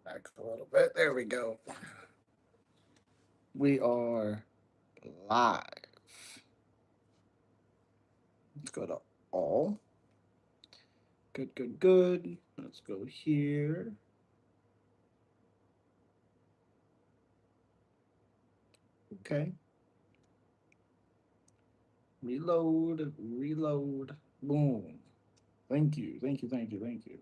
Back a little bit. There we go. We are live. Let's go to all. Good, good, good. Let's go here. Okay. Reload, reload. Boom. Thank you, thank you, thank you, thank you.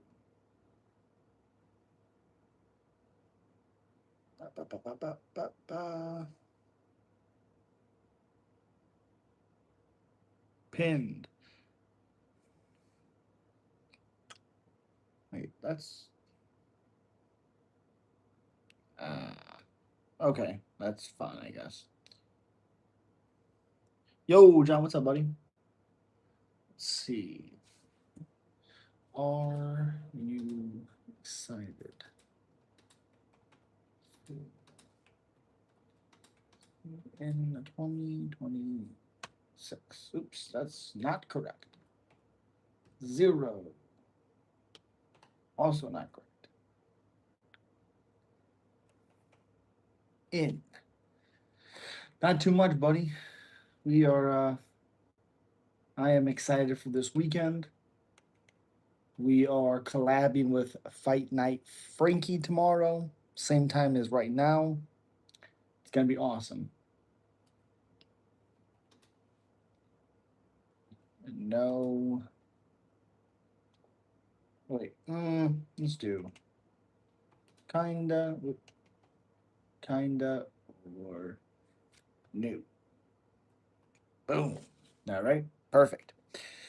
Ba, ba, ba, ba, ba, ba, ba. Pinned. Wait, that's. Uh, okay, that's fine, I guess. Yo, John, what's up, buddy? Let's see. Are you excited? In 2026. Oops, that's not correct. Zero. Also not correct. In. Not too much, buddy. We are, I am excited for this weekend. We are collabing with Fight Night Frankie tomorrow, same time as right now. It's going to be awesome. No. Wait. Let's do kinda, kinda, or new. Boom. All right. Perfect.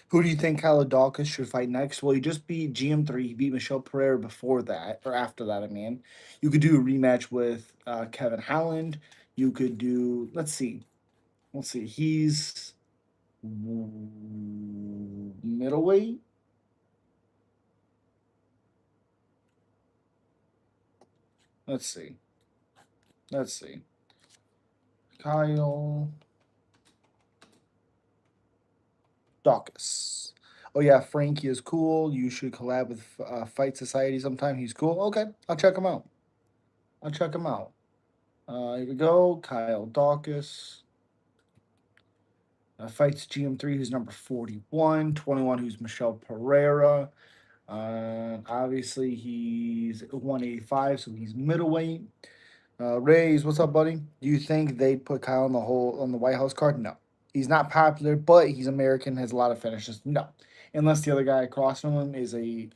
Who do you think Kyle Dawkins should fight next? Well, he just beat GM3. He beat Michelle Pereira before that, or after that, I mean. You could do a rematch with Kevin Howland. You could do, let's see. Let's see. He's middleweight. Let's see. Let's see. Kyle Dawkins. Oh yeah, Frankie is cool. You should collab with Fight Society sometime. He's cool. Okay, I'll check him out. I'll check him out. Here we go. Kyle Dawkins. Fights GM3, who's number 41. 21, who's Michelle Pereira. Obviously, he's 185, so he's middleweight. Rays, what's up, buddy? Do you think they put Kyle on the White House card? No. He's not popular, but he's American, has a lot of finishes. No, unless the other guy across from him is a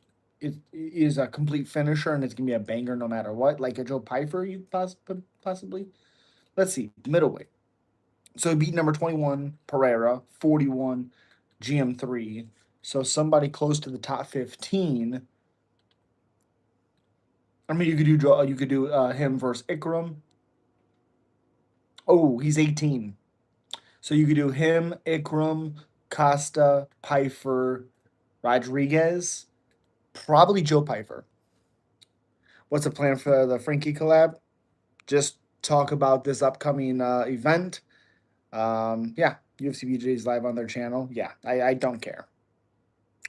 complete finisher and it's gonna be a banger no matter what, like a Joe Piper, you possibly. Let's see, middleweight. So he beat number 21 Pereira, 41 GM3. So somebody close to the top 15. I mean, you could do him versus Ikram. Oh, he's 18. So you could do him, Ikram, Costa, Piper, Rodriguez, probably Joe Piper. What's the plan for the Frankie collab? Just talk about this upcoming event. Yeah, UFC BJ is live on their channel. Yeah, I don't care.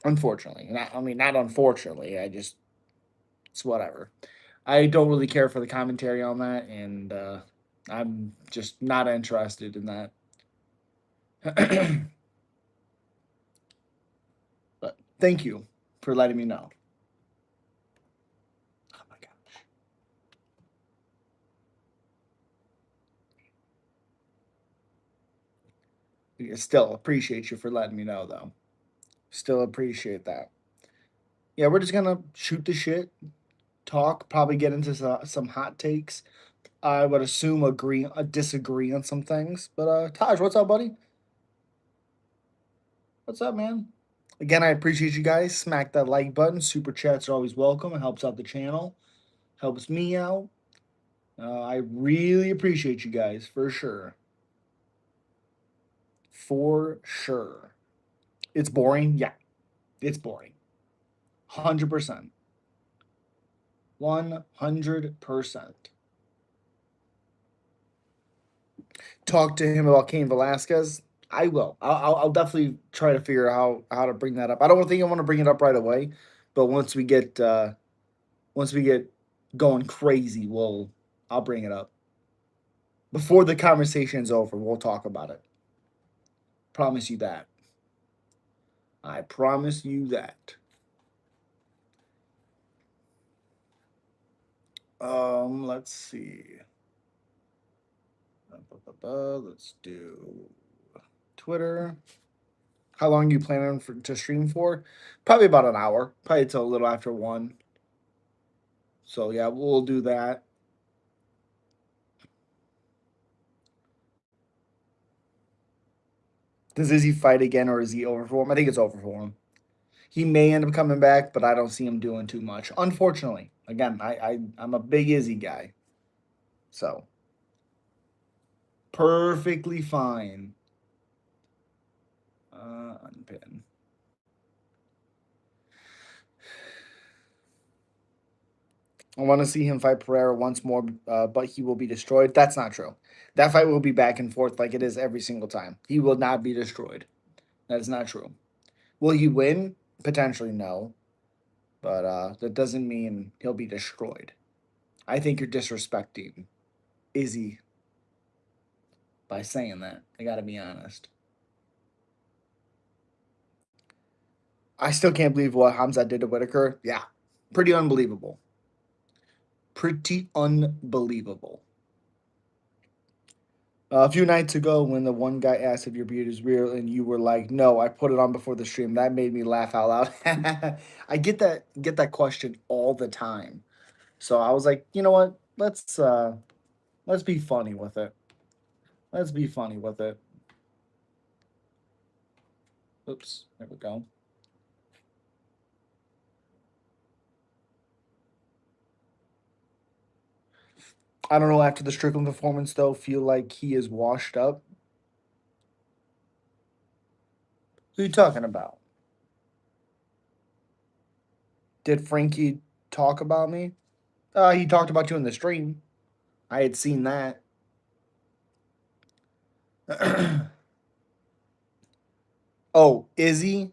Unfortunately, not unfortunately. It's whatever. I don't really care for the commentary on that, and I'm just not interested in that. But thank you for letting me know. Oh my gosh. Yeah, still appreciate you for letting me know, though. Still appreciate that. Yeah, we're just gonna shoot the shit, talk, probably get into some hot takes. I would assume disagree on some things. But Taj, what's up, buddy? What's up, man? Again, I appreciate you guys. Smack that like button. Super chats are always welcome. It helps out the channel, helps me out. I really appreciate you guys for sure. For sure. It's boring. Yeah, it's boring. 100%. 100%. Talk to him about Cain Velasquez. I will. I'll definitely try to figure out how to bring that up. I don't think I want to bring it up right away, but once we get going crazy, well, I'll bring it up. Before the conversation's over, we'll talk about it. Promise you that. I promise you that. Let's see. Let's do Twitter. How long are you planning to stream for? Probably about an hour. Probably till a little after 1. So yeah, we'll do that. Does Izzy fight again, or is he over for him? I think it's over for him. He may end up coming back, but I don't see him doing too much. Unfortunately, again, I'm a big Izzy guy, so perfectly fine. Unpin. I want to see him fight Pereira once more, but he will be destroyed. That's not true. That fight will be back and forth like it is every single time. He will not be destroyed. That is not true. Will he win? Potentially, no. But that doesn't mean he'll be destroyed. I think you're disrespecting Izzy by saying that. I got to be honest. I still can't believe what Hamza did to Whitaker. Yeah, pretty unbelievable. Pretty unbelievable. A few nights ago, when the one guy asked if your beard is real, and you were like, "No, I put it on before the stream," that made me laugh out loud. I get that question all the time, so I was like, you know what? Let's be funny with it. Let's be funny with it. Oops, there we go. I don't know. After the Strickland performance, though, feel like he is washed up. Who are you talking about? Did Frankie talk about me? He talked about you in the stream. I had seen that. Oh, is he?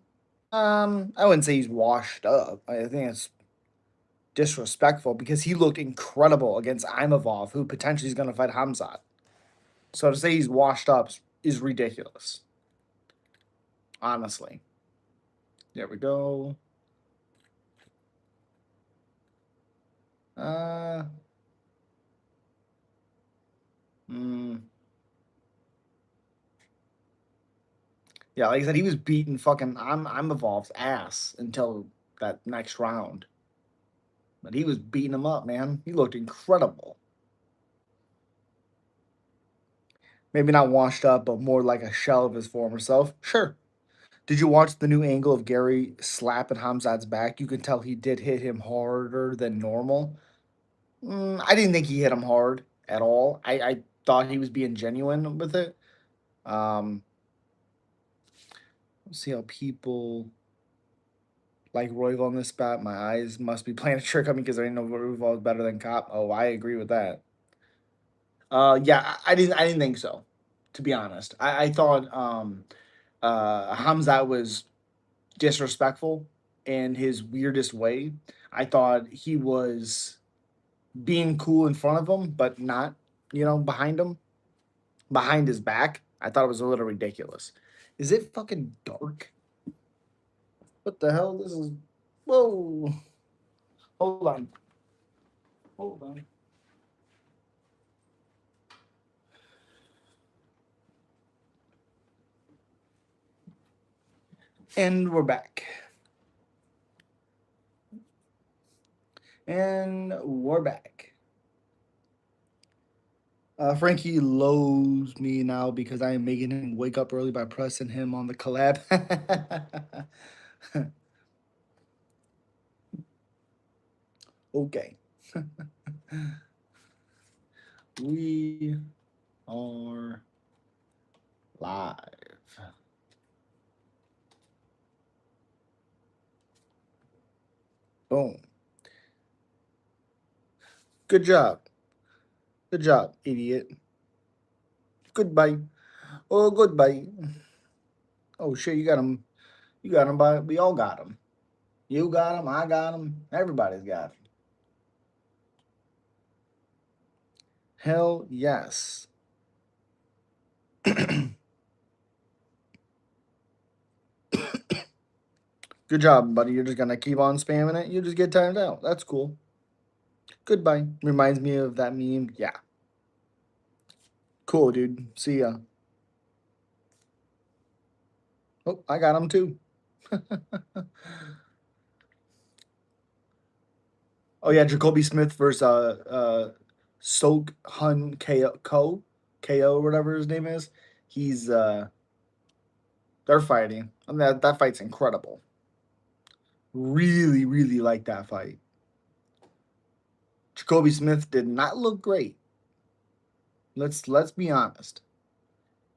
I wouldn't say he's washed up. I think it's disrespectful because he looked incredible against Imavov, who potentially is going to fight Hamzat. So to say he's washed up is ridiculous. Honestly. There we go. Uh, mm, yeah, like I said, he was beating fucking I'm Evolved's ass until that next round. But he was beating him up, man. He looked incredible. Maybe not washed up, but more like a shell of his former self. Sure. Did you watch the new angle of Gary slapping Hamzat's back? You can tell he did hit him harder than normal. I didn't think he hit him hard at all. I thought he was being genuine with it. Um, let's see how people like Royval on this spot. My eyes must be playing a trick on me because I didn't know Royval is better than Cop. Oh, I agree with that. Yeah, I didn't think so, to be honest. I thought Hamzat was disrespectful in his weirdest way. I thought he was being cool in front of him, but not, behind him, behind his back. I thought it was a little ridiculous. Is it fucking dark? What the hell? This is. Whoa. Hold on. Hold on. And we're back. And we're back. Frankie loathes me now because I am making him wake up early by pressing him on the collab. Okay. We are live. Boom. Good job. Good job, idiot. Goodbye. Oh, goodbye. Oh, shit, you got him. You got him by. We all got him. You got him. I got him. Everybody's got him. Hell yes. Good job, buddy. You're just gonna keep on spamming it. You just get tired out. That's cool. Goodbye. Reminds me of that meme. Yeah. Cool, dude. See ya. Oh, I got him too. Oh yeah, Jacoby Smith versus Sok Hun KO or whatever his name is. He's they're fighting. I mean, that fight's incredible. Really, really like that fight. Jacoby Smith did not look great. Let's be honest.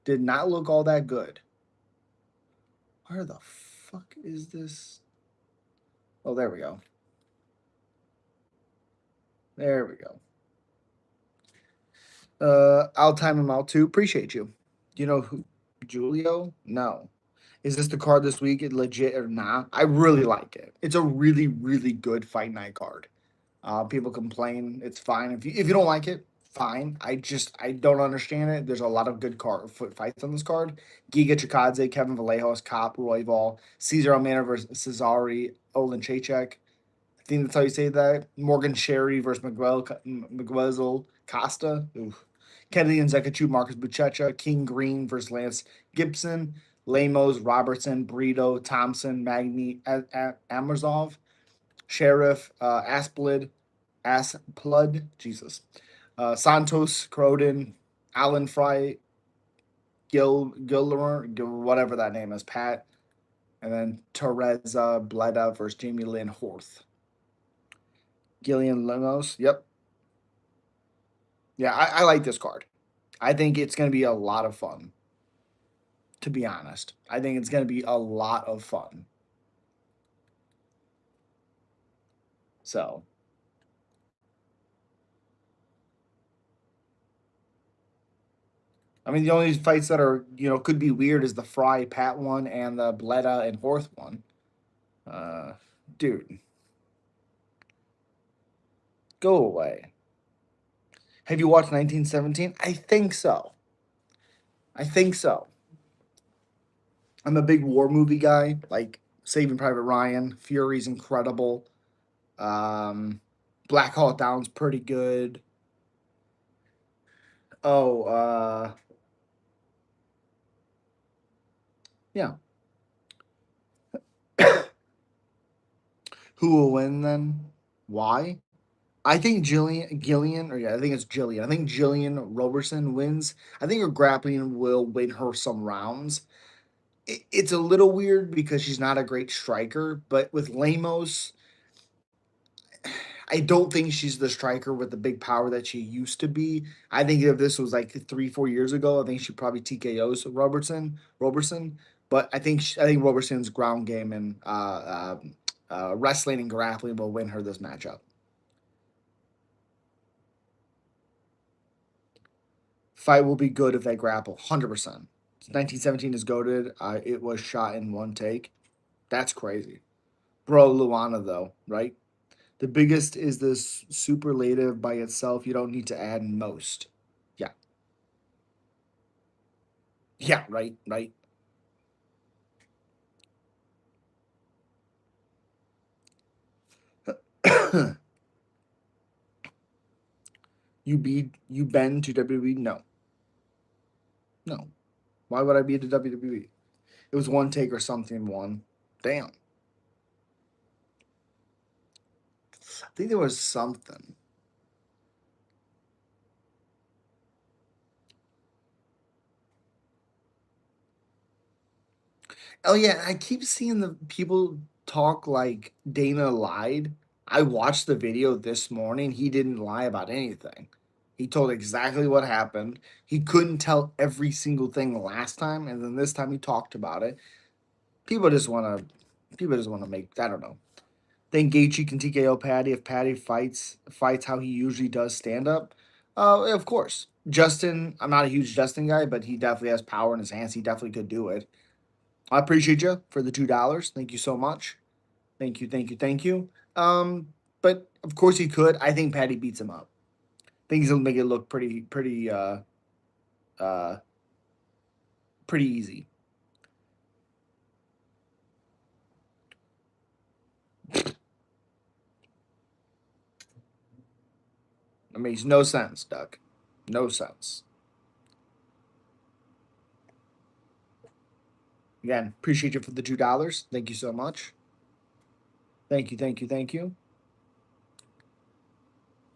Did not look all that good. Where the fuck is this? Oh, there we go. There we go. I'll time him out too. Appreciate you. Do you know who Julio? No. Is this the card this week? It legit or not? I really like it. It's a really, really good fight night card. People complain. It's fine. If you don't like it, fine. I don't understand it. There's a lot of good card foot fights on this card. Giga Chikadze, Kevin Vallejos, Cop, Royval, Cesar Almeida versus Cesare Olenchechek. I think that's how you say that. Morgan Sherry versus Miguel Costa. Oof. Kennedy and Zekachu, Marcus Buchecha, King Green versus Lance Gibson, Lemos, Robertson, Brito, Thompson, Magni, Amarzov, Sheriff, Asplud, Jesus, Santos, Croden, Alan Fry, Gilmer, whatever that name is, Pat, and then Teresa Bleda versus Jamie Lynn Horth. Gillian Lemos, yep. Yeah, I like this card. I think it's going to be a lot of fun, to be honest. I think it's going to be a lot of fun. So, I mean, the only fights that are, could be weird is the Fry Pat one and the Bleda and Horth one. Uh, dude, go away. Have you watched 1917? I think so. I think so. I'm a big war movie guy, like Saving Private Ryan. Fury's incredible. Um, Black Hawk Down's pretty good. Oh, yeah. Who will win then? Why? I think Gillian, or yeah, I think it's Jillian. I think Jillian Robertson wins. I think her grappling will win her some rounds. It's a little weird because she's not a great striker, but with Lemos, I don't think she's the striker with the big power that she used to be. I think if this was like 3, 4 years ago, I think she probably TKOs Robertson. But I think Robertson's ground game and wrestling and grappling will win her this matchup. Fight will be good if they grapple, 100%. 1917 is goaded. It was shot in one take. That's crazy. Bro, Luana, though, right? The biggest is this superlative by itself. You don't need to add most. Yeah. Yeah, right, right. you been to WWE? No. No. Why would I be to WWE? It was one take or something one. Damn. I think there was something. Oh yeah, I keep seeing the people talk like Dana lied. I watched the video this morning. He didn't lie about anything. He told exactly what happened. He couldn't tell every single thing last time, and then this time he talked about it. People just want people just want to make. I don't know. Think Gaethje can TKO Patty if Patty fights how he usually does stand up. Of course. Justin, I'm not a huge Justin guy, but he definitely has power in his hands. He definitely could do it. I appreciate you for the $2. Thank you so much. Thank you, thank you, thank you. But of course he could. I think Patty beats him up. Things will make it look uh, pretty easy. It makes no sense, Duck. No sense. Again, appreciate you for the $2. Thank you so much. Thank you, thank you, thank you.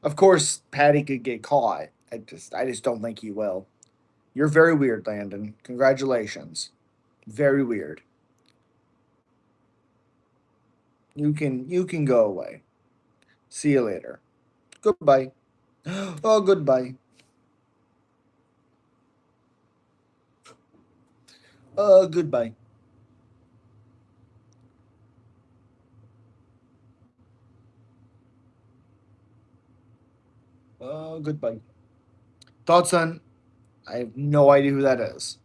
Of course, Patty could get caught. I just don't think he will. You're very weird, Landon. Congratulations. Very weird. You can go away. See you later. Goodbye. Oh, goodbye. Goodbye. Goodbye. Thoughts on? I have no idea who that is.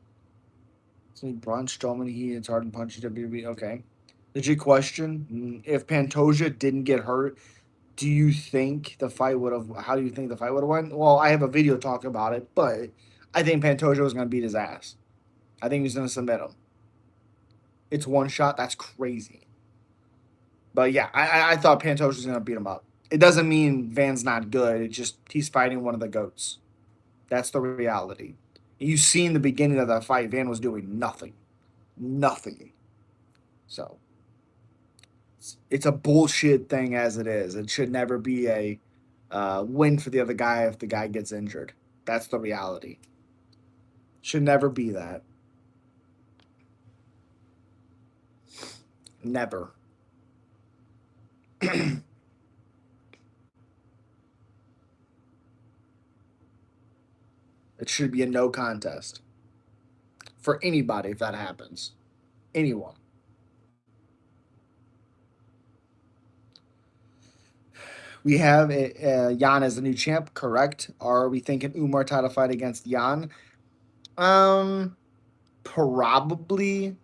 So Braun Strowman, it's hard to punch WWE. Okay. Legit question: if Pantoja didn't get hurt, do you think the fight would have? How do you think the fight would have went? Well, I have a video talking about it, but I think Pantoja was going to beat his ass. I think he's going to submit him. It's one shot. That's crazy. But yeah, I thought Pantoja was going to beat him up. It doesn't mean Van's not good. It's just he's fighting one of the goats. That's the reality. You see in the beginning of that fight, Van was doing nothing, nothing. So it's a bullshit thing as it is. It should never be a win for the other guy if the guy gets injured. That's the reality. Should never be that. Never. It should be a no contest for anybody if that happens. Anyone. We have Jan as the new champ, correct? Are we thinking Umar title fight against Jan? Um, probably,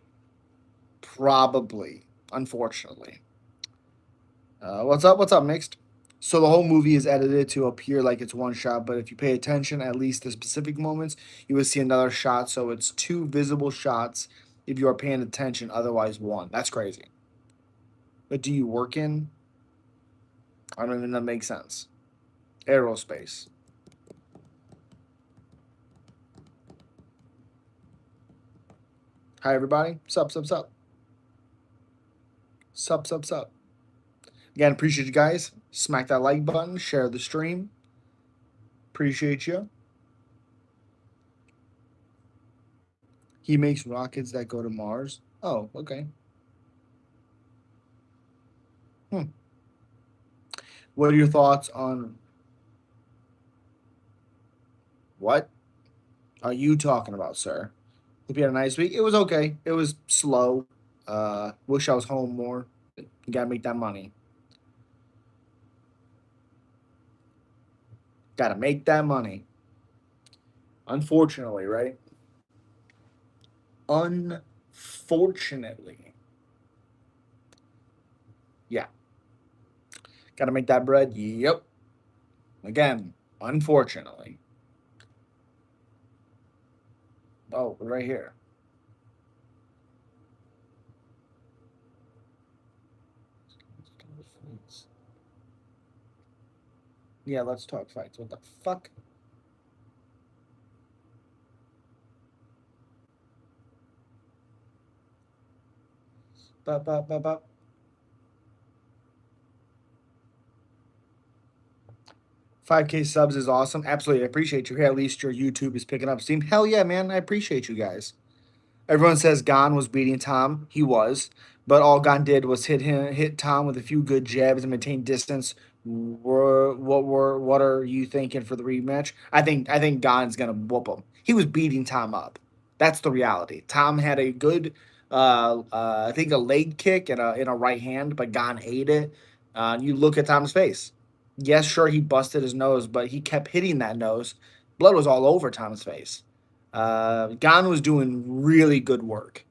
probably. Unfortunately. What's up? What's up, mixed? So the whole movie is edited to appear like it's one shot, but if you pay attention, at least the specific moments, you will see another shot. So it's two visible shots if you are paying attention. Otherwise, one. That's crazy. But do you work in? I don't even know. That makes sense. Aerospace. Hi everybody. Sup, sup, sup. Sup, sup, sup. Again, appreciate you guys. Smack that like button. Share the stream. Appreciate you. He makes rockets that go to Mars. Oh, okay. Hmm. What are your thoughts on what are you talking about, sir? Hope you had a nice week. It was okay. It was slow. Wish I was home more. You gotta make that money. Gotta make that money. Unfortunately, right? Unfortunately. Yeah. Gotta make that bread. Yep. Again, unfortunately. Oh, right here. Yeah, let's talk fights. What the fuck? Ba, ba, ba, ba. 5K subs is awesome. Absolutely. I appreciate you. Hey, at least your YouTube is picking up steam. Hell yeah, man. I appreciate you guys. Everyone says Gon was beating Tom. He was, but all Gon did was hit Tom with a few good jabs and maintain distance. What are you thinking for the rematch? I think Gon's gonna whoop him. He was beating Tom up. That's the reality. Tom had a good, I think a leg kick and a right hand, but Gon ate it. You look at Tom's face. Yes, sure, he busted his nose, but he kept hitting that nose. Blood was all over Tom's face. Gon was doing really good work.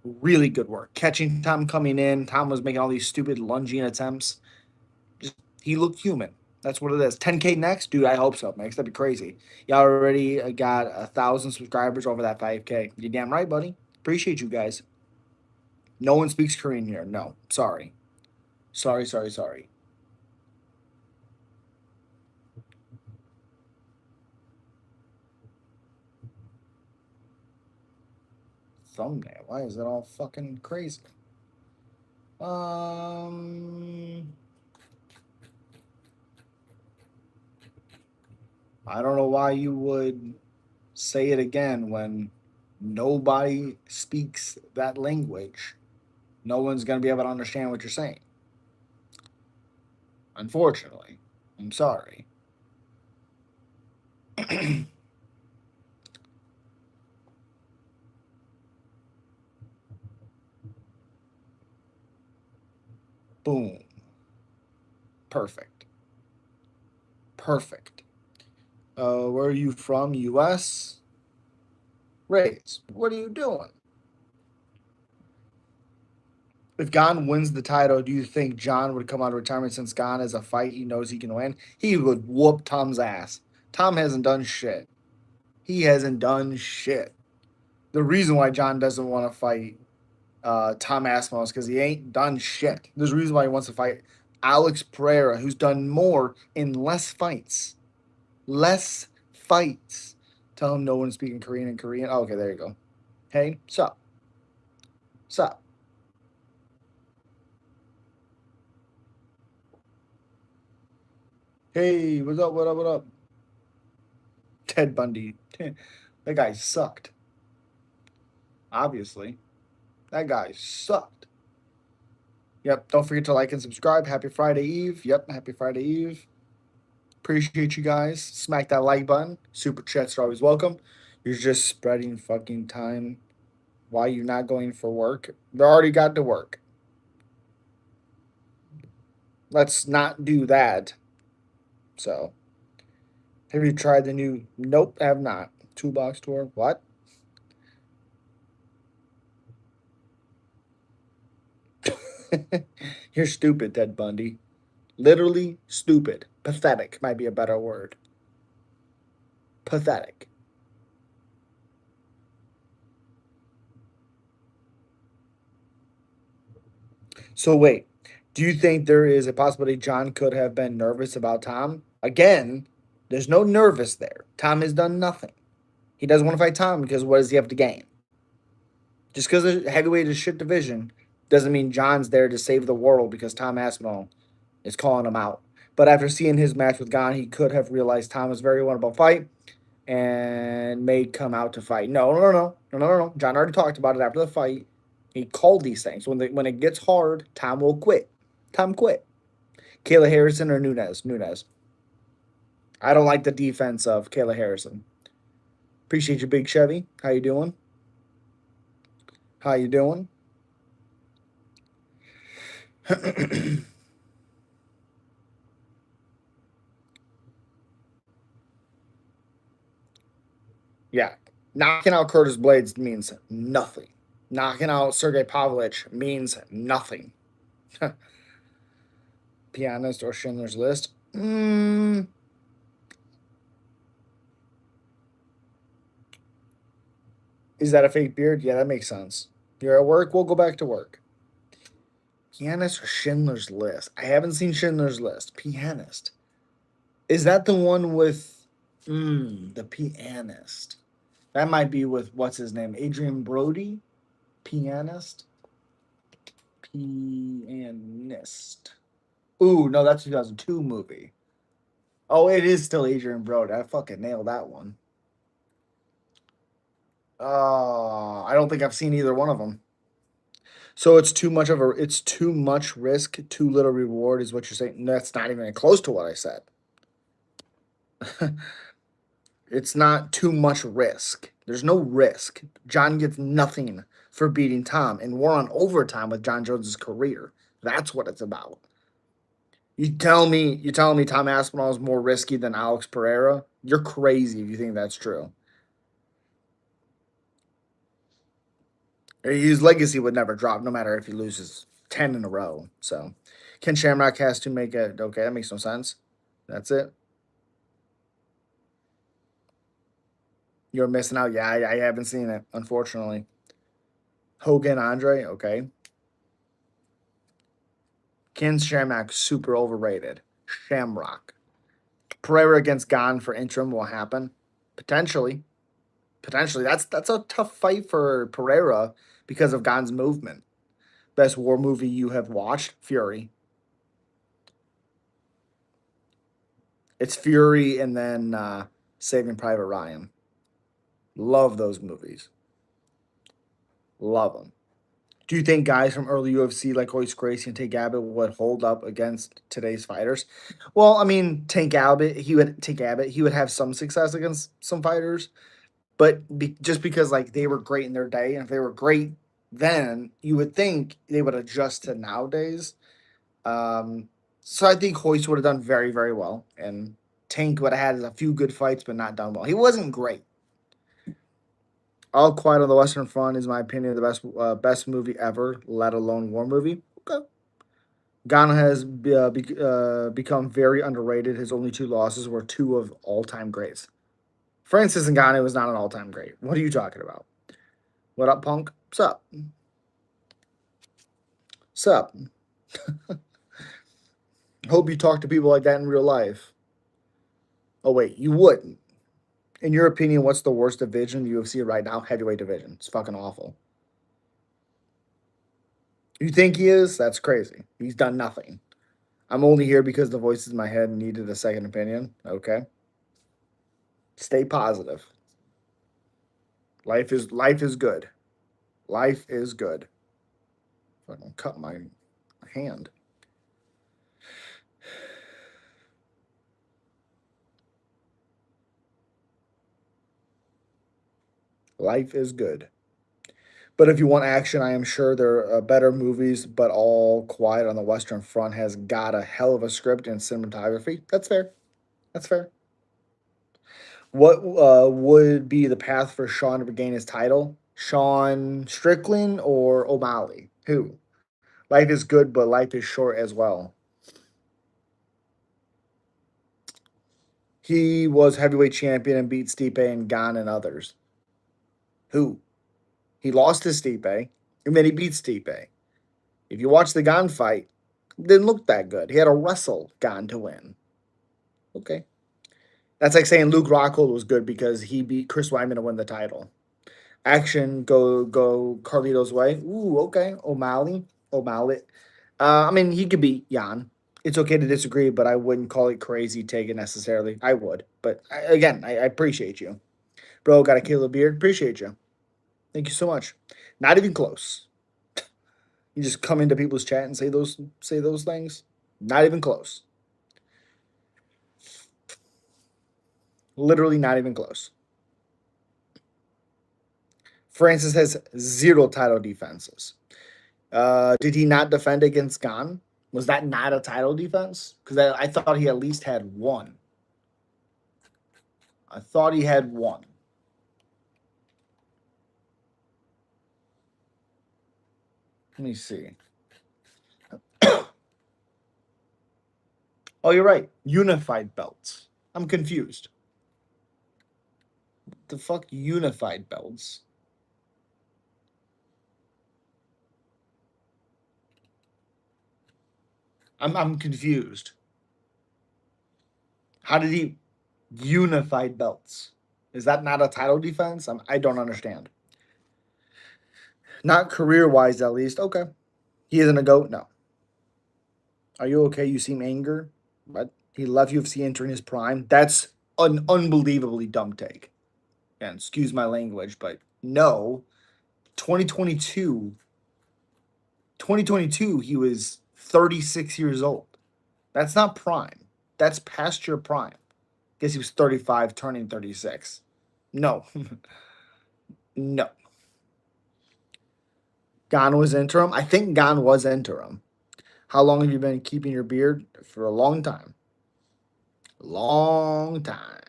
Really good work. Catching Tom coming in. Tom was making all these stupid lunging attempts. Just he looked human. That's what it is. 10K next, dude. I hope so, man. 'Cause that'd be crazy. Y'all already got 1,000 subscribers over that 5K. You damn right, buddy. Appreciate you guys. No one speaks Korean here. No, sorry, sorry, sorry, sorry. Thumbnail. Why is it all fucking crazy? Um, I don't know why you would say it again when nobody speaks that language. No one's gonna be able to understand what you're saying. Unfortunately, I'm sorry. Boom. Perfect. Perfect. Where are you from? U.S. Rays. What are you doing? If Gon wins the title, do you think John would come out of retirement since Gon is a fight he knows he can win? He would whoop Tom's ass. Tom hasn't done shit. He hasn't done shit. The reason why John doesn't want to fight Tom Aspinall is because he ain't done shit. There's a reason why he wants to fight Alex Pereira, who's done more in less fights. Less fights. Tell him no one's speaking Korean in Korean. Oh, okay, there you go. Hey, sup? Sup? Hey, what's up? What up? What up? Ted Bundy. That guy sucked. Obviously. That guy sucked. Yep. Don't forget to like and subscribe. Happy Friday Eve. Yep. Happy Friday Eve. Appreciate you guys. Smack that like button. Super chats are always welcome. You're just spreading fucking time. Why you not going for work? They already got to work. Let's not do that. So, have you tried the new? Nope, have not. Two box tour. What? You're stupid, Ted Bundy. Literally stupid. Pathetic might be a better word. Pathetic. So wait, do you think there is a possibility John could have been nervous about Tom? Again, there's no nervous there. Tom has done nothing. He doesn't want to fight Tom because what does he have to gain? Just because the heavyweight is shit division doesn't mean John's there to save the world because Tom Aspinall is calling him out. But after seeing his match with Gon, he could have realized Tom was a very winnable fight and may come out to fight. No. John already talked about it after the fight. He called these things. When it gets hard, Tom will quit. Tom quit. Kayla Harrison or Nunez? Nunez. I don't like the defense of Kayla Harrison. Appreciate you, Big Chevy. How you doing? How you doing? Yeah. Knocking out Curtis Blades means nothing. Knocking out Sergey Pavlovich means nothing. Pianist or Schindler's List? Is that a fake beard? Yeah, that makes sense. You're at work? We'll go back to work. Pianist or Schindler's List? I haven't seen Schindler's List. Pianist. Is that the one with the pianist? That might be with what's his name? Adrian Brody? Pianist? Pianist. Ooh, no, that's 2002 movie. Oh, it is still Adrian Brody. I fucking nailed that one. I don't think I've seen either one of them. So it's too much risk, too little reward is what you're saying. That's not even close to what I said. It's not too much risk. There's no risk. John gets nothing for beating Tom, and we're on overtime with John Jones's career. That's what it's about. You telling me Tom Aspinall is more risky than Alex Pereira? You're crazy if you think that's true. His legacy would never drop, no matter if he loses 10 in a row. So, Ken Shamrock has to make it. Okay, that makes no sense. That's it. You're missing out. Yeah, I haven't seen it, unfortunately. Hogan, Andre, okay. Ken Shamrock, super overrated. Shamrock. Pereira against Gon for interim will happen. Potentially. Potentially. That's a tough fight for Pereira because of Gon's movement. Best war movie you have watched? Fury. It's Fury and then Saving Private Ryan. Love those movies. Love them. Do you think guys from early UFC like Royce Gracie and Tank Abbott would hold up against today's fighters? Well, I mean, Tank Abbott, he would have some success against some fighters, but just because like they were great in their day, and if they were great then, you would think they would adjust to nowadays. Um, so I think Hoist would have done very, very well, and Tank would have had a few good fights, but not done well. He wasn't great. All Quiet on the Western Front is my opinion the best movie ever, let alone war movie. Okay. Ghana has become very underrated. His only two losses were two of all time greats. Francis Ngannou was not an all time great. What are you talking about? What up, Punk? Sup? Sup? Hope you talk to people like that in real life. Oh wait, you wouldn't. In your opinion, what's the worst division in the UFC right now? Heavyweight division. It's fucking awful. You think he is? That's crazy. He's done nothing. I'm only here because the voices in my head needed a second opinion. Okay. Stay positive. Life is good. Life is good. If I don't cut my hand. Life is good. But if you want action, I am sure there are better movies, but All Quiet on the Western Front has got a hell of a script and cinematography. That's fair. That's fair. What would be the path for Sean to regain his title? Sean Strickland or O'Malley? Who? Life is good, but life is short as well. He was heavyweight champion and beat Stipe and Gon and others. Who? He lost to Stipe, and then he beat Stipe. If you watch the Gon fight, it didn't look that good. He had to wrestle Gon to win. Okay. That's like saying Luke Rockhold was good because he beat Chris Weidman to win the title. Action, go Carlito's way. Ooh, okay. O'Malley. I mean, he could beat Jan. It's okay to disagree, but I wouldn't call it crazy taken necessarily. I would, but again, I appreciate you, bro. Got a kill a beard. Appreciate you. Thank you so much. Not even close. You just come into people's chat and say those things. Not even close. Literally not even close. Francis has zero title defenses. Did he not defend against Gon? Was that not a title defense? Because I thought he at least had one. I thought he had one. Let me see. Oh, you're right. Unified belts. I'm confused. What the fuck unified belts? I'm confused. How did he unified belts? Is that not a title defense? I don't understand. Not career wise, at least. Okay. He isn't a GOAT? No. Are you okay? You seem angry. But he left UFC entering his prime. That's an unbelievably dumb take. And excuse my language, but no. 2022, 2022, he was 36 years old. That's not prime. That's past your prime. Guess he was 35, turning 36. No. No. Gon was interim. I think Gon was interim. How long have you been keeping your beard? For a long time. Long time.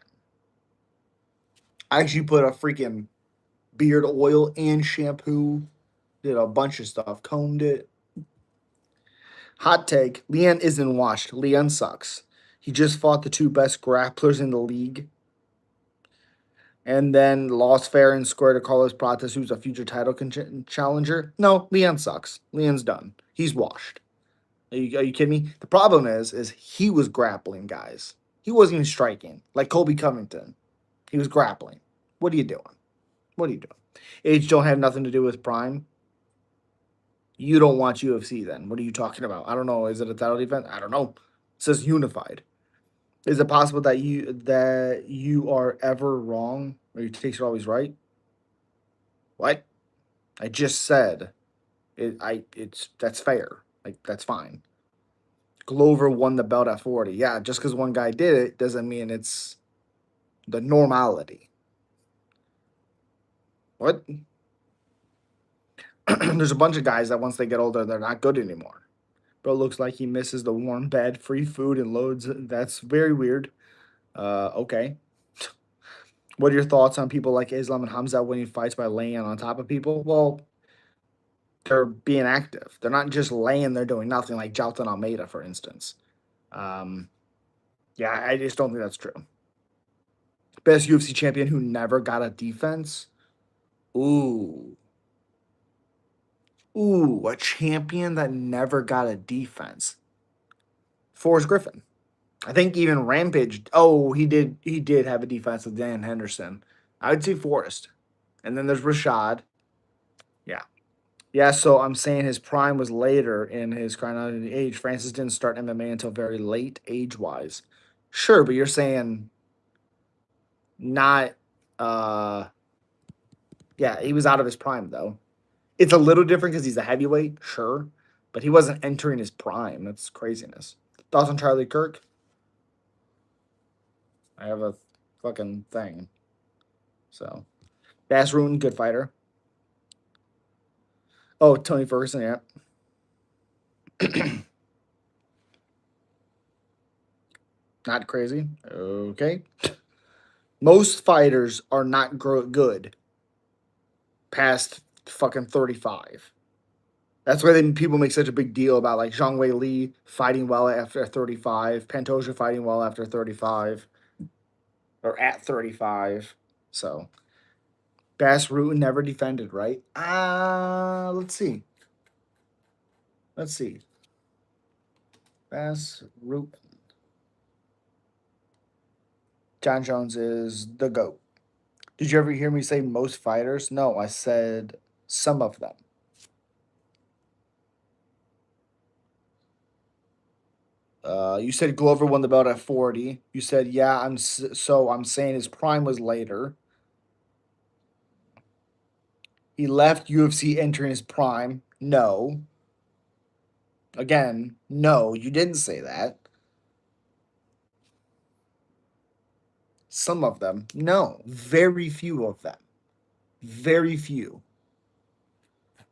I actually put a freaking beard oil and shampoo. Did a bunch of stuff. Combed it. Hot take. Leon isn't washed. Leon sucks. He just fought the two best grapplers in the league. And then lost fair and square to Carlos Prates, who's a future title challenger. No, Leon sucks. Leon's done. He's washed. Are you kidding me? The problem is he was grappling guys. He wasn't even striking like Colby Covington. He was grappling. What are you doing? What are you doing? Age don't have nothing to do with prime. You don't watch UFC then. What are you talking about? I don't know. Is it a title defense? I don't know. It says unified. Is it possible that you are ever wrong or your takes are always right? What? I just said it's that's fair. Like that's fine. Glover won the belt at 40. Yeah, just because one guy did it doesn't mean it's the normality. What? There's a bunch of guys that once they get older, they're not good anymore. Bro looks like he misses the warm bed, free food, and loads. That's very weird. Okay. What are your thoughts on people like Islam and Hamza winning fights by laying on top of people? Well, they're being active. They're not just laying there doing nothing like Jalton Almeida, for instance. Um, yeah, I just don't think that's true. Best UFC champion who never got a defense. Ooh. Ooh, a champion that never got a defense. Forrest Griffin. I think even Rampage. Oh, he did have a defense with Dan Henderson. I would say Forrest. And then there's Rashad. Yeah. Yeah, so I'm saying his prime was later in his chronological age. Francis didn't start MMA until very late age wise. Sure, but you're saying not yeah, he was out of his prime though. It's a little different because he's a heavyweight, sure, but he wasn't entering his prime. That's craziness. Thoughts on Charlie Kirk? I have a fucking thing. So Bass Rutten, good fighter. Oh, Tony Ferguson, yeah. Not crazy. Okay. Most fighters are not good past fucking 35. That's why then people make such a big deal about like Zhang Wei Li fighting well after 35, Pantoja fighting well after 35, or at 35. So Bass Rutten never defended, right? Let's see. Let's see. Bass Rutten. John Jones is the GOAT. Did you ever hear me say most fighters? No, I said some of them. You said Glover won the belt at 40. You said, yeah, I'm saying his prime was later. He left UFC entering his prime. No. Again, no, you didn't say that. Some of them. No. Very few of them. Very few.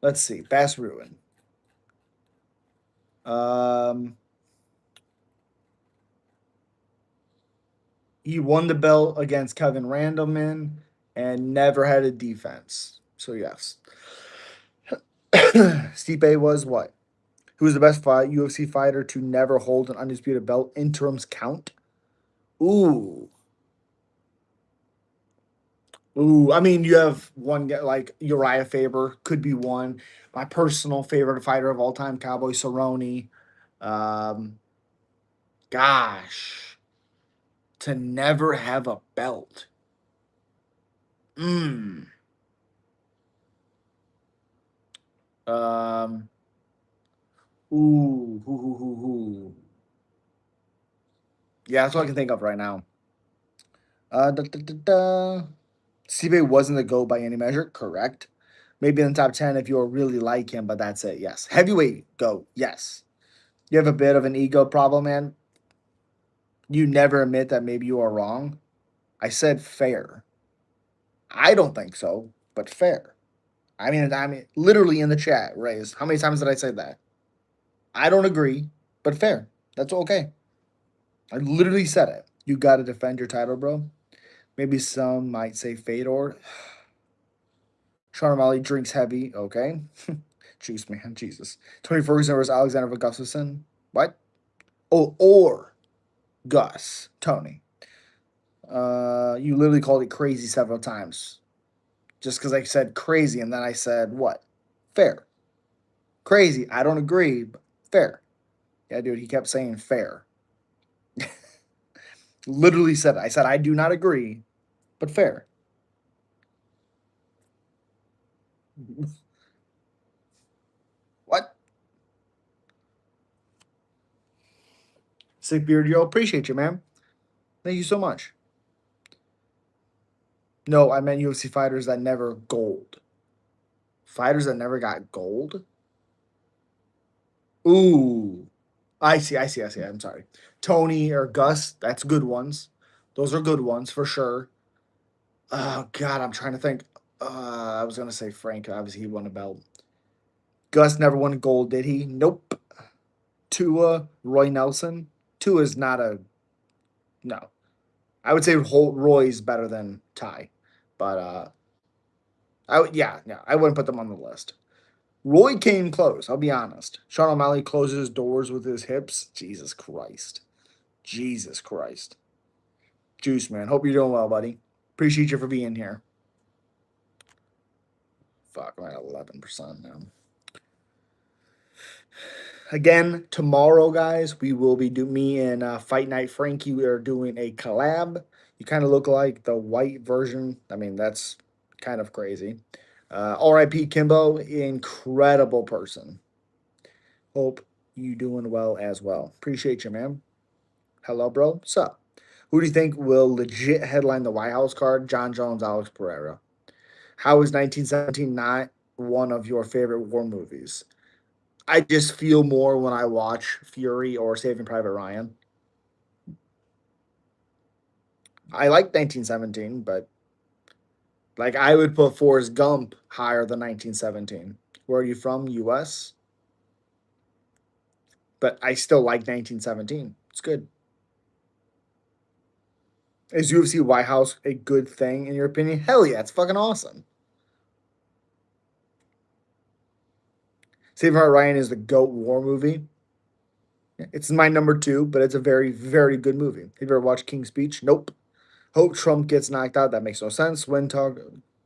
Let's see. Bass Ruin. Um he won the belt against Kevin Randleman and never had a defense. So yes. Stipe was what? Who was the best UFC fighter to never hold an undisputed belt? Interims count? Ooh. Ooh, I mean, you have one guy like Uriah Faber could be one. My personal favorite fighter of all time, Cowboy Cerrone. Um, gosh, to never have a belt. Mm. Um. Ooh. Hoo, hoo, hoo, hoo. Yeah, that's all I can think of right now. Da, da, da, da. CB wasn't the GOAT by any measure, correct? Maybe in the top 10 if you really like him, but that's it, yes. Heavyweight GOAT, yes. You have a bit of an ego problem, man. You never admit that maybe you are wrong. I said fair. I don't think so, but fair. I mean, literally in the chat, Raise. How many times did I say that? I don't agree, but fair. That's okay. I literally said it. You got to defend your title, bro. Maybe some might say Fedor. Sean O'Malley drinks heavy. Okay. Jeez, man. Jesus. Tony Ferguson versus Alexander Gustafsson. What? Oh, or Gus, Tony. You literally called it crazy several times. Just because I said crazy and then I said what? Fair. Crazy. I don't agree, but fair. Yeah, dude, he kept saying fair. Literally said it. I said I do not agree, but fair. What? Sick beard, yo, appreciate you, man. Thank you so much. No, I meant UFC fighters that never gold. Fighters that never got gold? Ooh. I see. I'm sorry. Tony or Gus, that's good ones. Those are good ones for sure. Oh God, I'm trying to think. I was gonna say Frank. Obviously, he won a belt. Gus never won gold, did he? Nope. Tua, Roy Nelson. Tua is not a no. I would say Roy's better than Ty, but I wouldn't put them on the list. Roy came close. I'll be honest. Sean O'Malley closes doors with his hips. Jesus Christ. Jesus Christ. Juice, man. Hope you're doing well, buddy. Appreciate you for being here. Fuck, I'm at 11% now. Again, tomorrow, guys, we will be me and Fight Night Frankie. We are doing a collab. You kind of look like the white version. I mean, that's kind of crazy. R.I.P. Kimbo, incredible person. Hope you doing well as well. Appreciate you, man. Hello, bro. Sup? Who do you think will legit headline the White House card? John Jones, Alex Pereira. How is 1917 not one of your favorite war movies? I just feel more when I watch Fury or Saving Private Ryan. I like 1917, but like I would put Forrest Gump higher than 1917. Where are you from? US? But I still like 1917. It's good. Is UFC White House a good thing in your opinion? Hell yeah, it's fucking awesome. Saving Private Ryan is the GOAT war movie. It's my number two, but it's a very, very good movie. Have you ever watched King's Speech? Nope. Hope Trump gets knocked out. That makes no sense.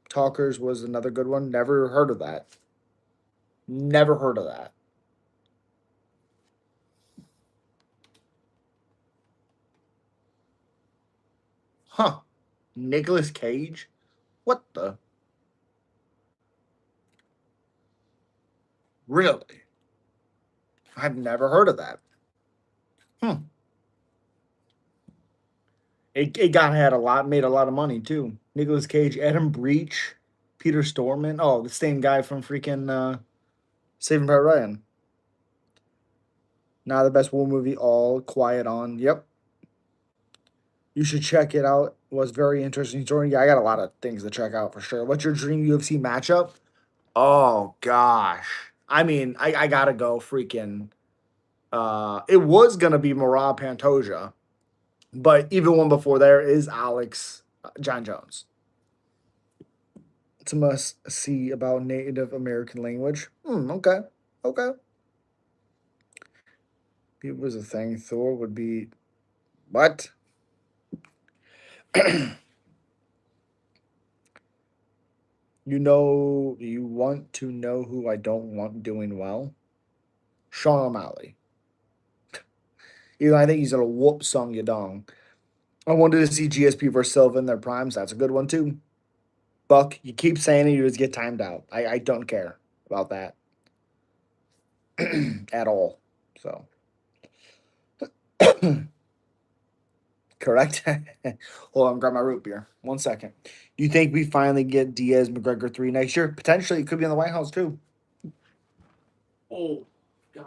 Talkers was another good one. Never heard of that. Never heard of that. Huh. Nicolas Cage? What the? Really? I've never heard of that. Hmm. It got had a lot, made a lot of money too. Nicolas Cage, Adam Breach, Peter Storman. Oh, the same guy from freaking Saving Private Ryan. Now the best war movie, All Quiet on. Yep. You should check it out. It was very interesting story. Yeah, I got a lot of things to check out for sure. What's your dream UFC matchup? Oh gosh. I mean, I gotta go freaking it was gonna be Marab Pantoja, but even one before there is Alex John Jones. It's a must see about Native American language. Okay. Okay. It was a thing. Thor would be what? You want to know who I don't want doing well? Sean O'Malley. Even I think he's gonna whoop Song Yadong. I wanted to see GSP versus Silva in their primes. That's a good one too. Buck, you keep saying it, you just get timed out. I don't care about that at all. So correct. Hold on, grab my root beer. 1 second. You think we finally get Diaz McGregor 3 next year? Potentially, it could be in the White House too. Oh gosh.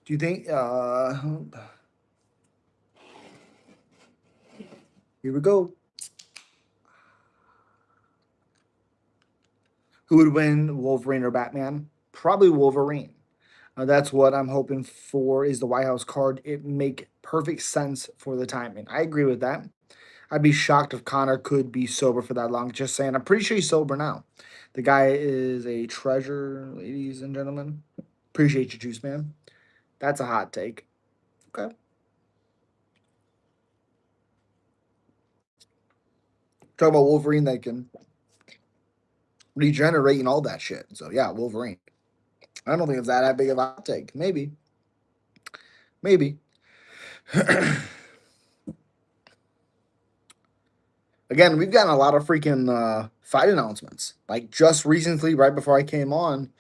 Do you think here we go. Who would win, Wolverine or Batman? Probably Wolverine. That's what I'm hoping for is the White House card. It make perfect sense for the timing. I agree with that. I'd be shocked if Connor could be sober for that long. Just saying. I'm pretty sure he's sober now. The guy is a treasure, ladies and gentlemen. Appreciate you, Juice Man. That's a hot take. Okay. Talk about Wolverine that can regenerate and all that shit. So yeah, Wolverine. I don't think it's that big of a hot take. Maybe. Maybe. Again, we've gotten a lot of freaking fight announcements. Like just recently, right before I came on,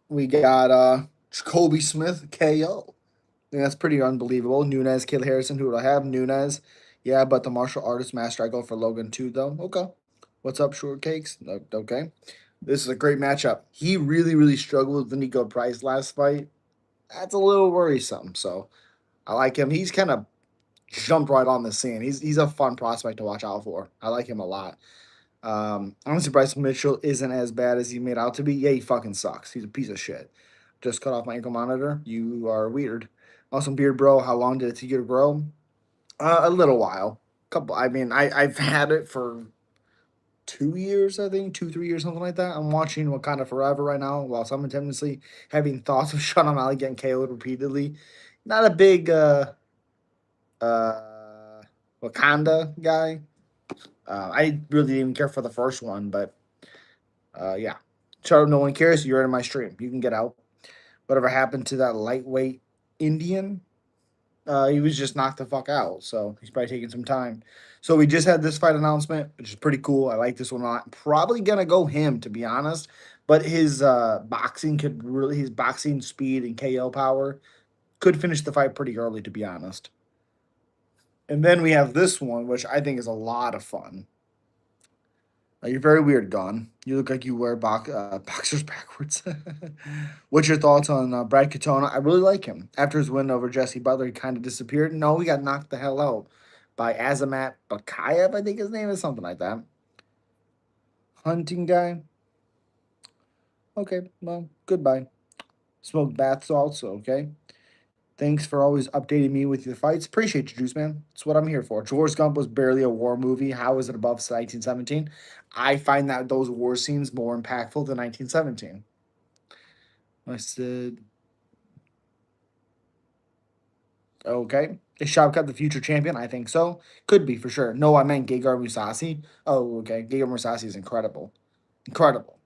we got Jacoby Smith KO. Think that's pretty unbelievable. Nunes, Kid Harrison, who do I have? Nunes. Yeah, but the martial artist master, I go for Logan too, though. Okay. What's up, shortcakes? Okay. This is a great matchup. He really, really struggled with Nico Price last fight. That's a little worrisome. So I like him. He's kind of jumped right on the scene. He's a fun prospect to watch out for. I like him a lot. Honestly, Bryce Mitchell isn't as bad as he made out to be. Yeah, he fucking sucks. He's a piece of shit. Just cut off my ankle monitor. You are weird. Awesome beard, bro. How long did it take you to grow? A little while. Couple. I mean, I've had it for 2 years. I think 2 3 years, something like that. I'm watching Wakanda Forever right now, while simultaneously having thoughts of Sean O'Malley getting KO'd repeatedly. Not a big uh Wakanda guy. I really didn't even care for the first one, but yeah. So no one cares. You're in my stream. You can get out. Whatever happened to that lightweight Indian? He was just knocked the fuck out. So he's probably taking some time. So we just had this fight announcement, which is pretty cool. I like this one a lot. Probably gonna go him to be honest. But his boxing could really his boxing speed and KO power could finish the fight pretty early to be honest. And then we have this one, which I think is a lot of fun. You're very weird, Gon. You look like you wear boxers backwards. What's your thoughts on Brad Katona? I really like him. After his win over Jesse Butler, he kind of disappeared. No, he got knocked the hell out by Azamat Bakayev, I think his name is something like that. Hunting guy. Okay, well, goodbye. Smoked bath salts, okay. Thanks for always updating me with your fights. Appreciate you, Juice Man. That's what I'm here for. Forrest Gump was barely a war movie. How is it above 1917? I find that those war scenes more impactful than 1917. I said, okay. Is Shavkat the future champion? I think so. Could be for sure. No, I meant Gegard Mousasi. Oh, okay. Gegard Mousasi is incredible. Incredible.